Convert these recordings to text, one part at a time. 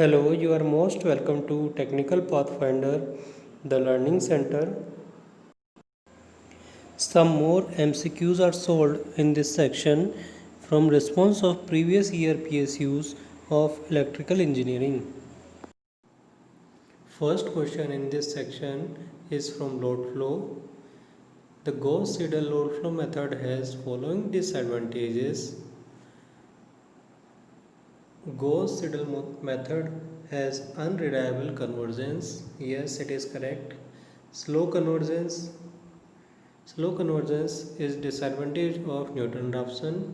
Hello, you are most welcome to Technical Pathfinder, the Learning Center. Some more MCQs are solved in this section from response of previous year PSUs of electrical engineering. First question in this section is from load flow. The Gauss-Seidel load flow method has following disadvantages. Gauss-Seidel method has unreliable convergence. Yes, it is correct. Slow convergence. Slow convergence is disadvantage of Newton-Raphson.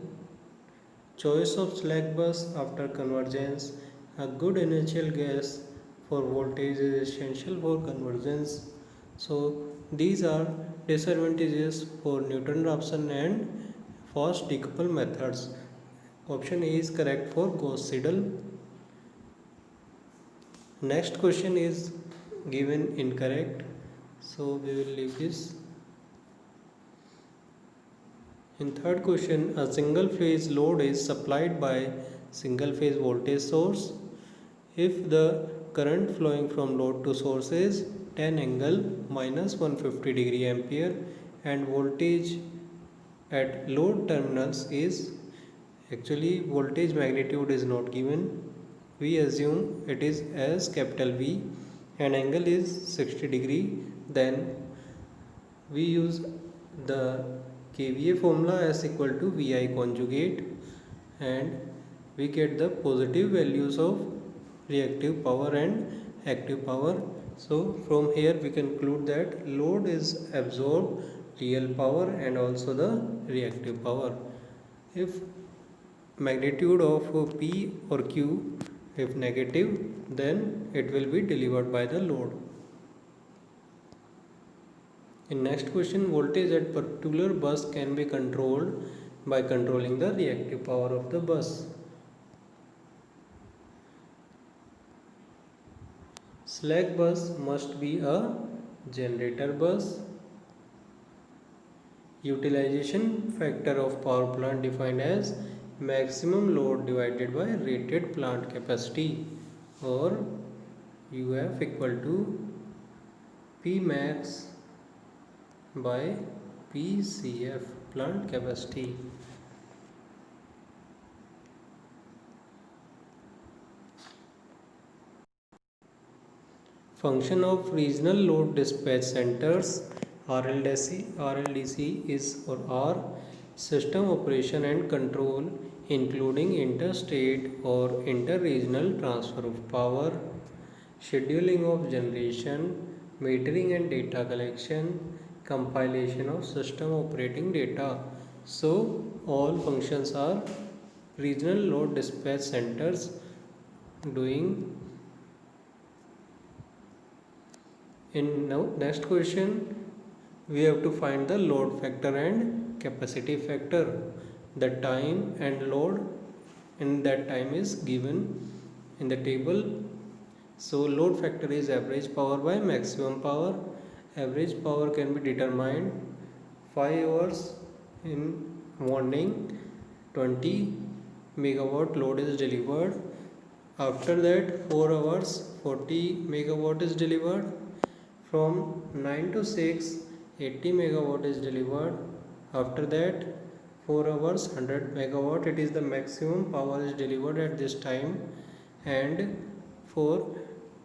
Choice of slack bus after convergence. A good initial guess for voltage is essential for convergence. So these are disadvantages for Newton-Raphson and fast decouple methods. Option A is correct for Gauss-Seidel. Next question is given incorrect, so we will leave this. In third question, a single phase load is supplied by single phase voltage source. If the current flowing from load to source is 10 angle minus 150 degree ampere and voltage at load terminals is actually voltage magnitude is not given. We assume it is as capital V and angle is 60 degree. Then we use the KVA formula as equal to VI conjugate and we get the positive values of reactive power and active power. So from here we conclude that load is absorbed real power and also the reactive power. If magnitude of P or Q if negative, then it will be delivered by the load. In next question, voltage at particular bus can be controlled by controlling the reactive power of the bus. Slack bus must be a generator bus. Utilization factor of power plant defined as maximum load divided by rated plant capacity, or UF equal to P max by PCF, plant capacity. Function of regional load dispatch centers RLDC is or are system operation and control including interstate or inter-regional transfer of power, scheduling of generation, metering and data collection, compilation of system operating data. So all functions are regional load dispatch centers doing. In now next question, we have to find the load factor and capacity factor. The time and load in that time is given in the table. So load factor is average power by maximum power. Average power can be determined 5 hours in morning, 20 megawatt load is delivered. After that 4 hours 40 megawatt is delivered. From 9 to 6 80 megawatt is delivered. After that 4 hours 100 megawatt, it is the maximum power is delivered at this time. And for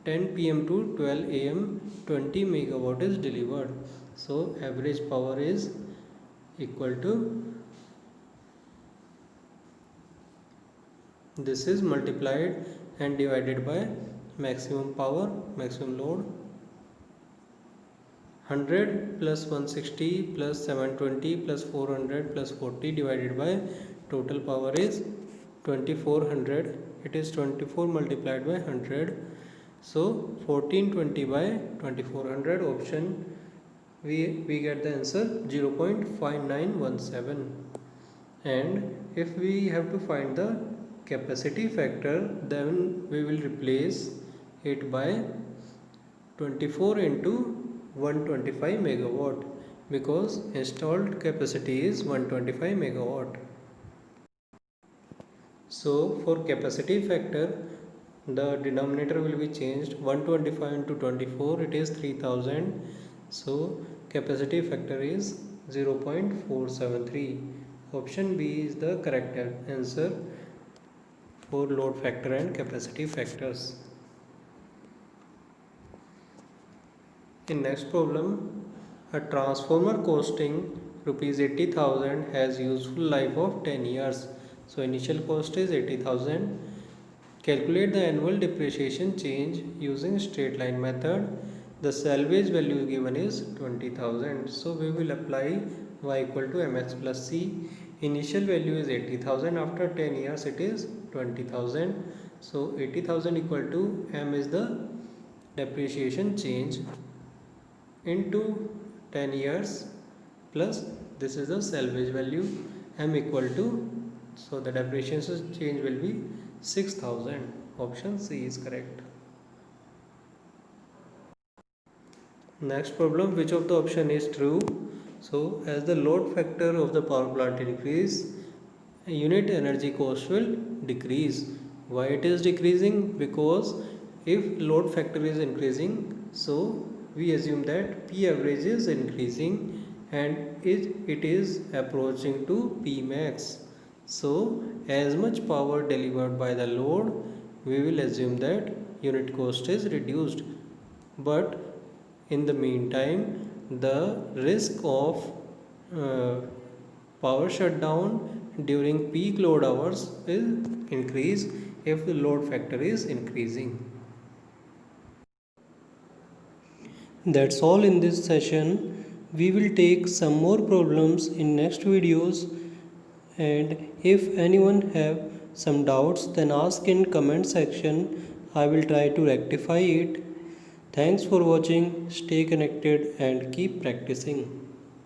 10 pm to 12 am 20 megawatt is delivered. So average power is equal to this is multiplied and divided by maximum power, maximum load. 100 plus 160 plus 720 plus 400 plus 40 divided by total power is 2400. It is 24 multiplied by 100. So 1420 by 2400, option we get the answer 0.5917. And if we have to find the capacity factor, then we will replace it by 24 into 125 megawatt because installed capacity is 125 megawatt. So for capacity factor the denominator will be changed. 125 into 24, it is 3000. So capacity factor is 0.473. Option B is the correct answer for load factor and capacity factors. In next problem, a transformer costing rupees 80,000 has useful life of 10 years. So initial cost is 80,000. Calculate the annual depreciation change using straight line method. The salvage value given is 20,000. So we will apply y equal to mx plus c. Initial value is 80,000. After 10 years it is 20,000. So 80,000 equal to m is the depreciation change into 10 years plus this is the salvage value m equal to, so the depreciation change will be 6,000. Option C is correct. Next problem, which of the option is true? So as the load factor of the power plant increase, unit energy cost will decrease. Why it is decreasing? Because if load factor is increasing, so we assume that P average is increasing and it is approaching to P max. So as much power delivered by the load, we will assume that unit cost is reduced. But in the meantime, the risk of power shutdown during peak load hours will increase if the load factor is increasing. That's all in this session. We will take some more problems in next videos, and if anyone have some doubts then ask in comment section. I will try to rectify it. Thanks for watching. Stay connected and keep practicing.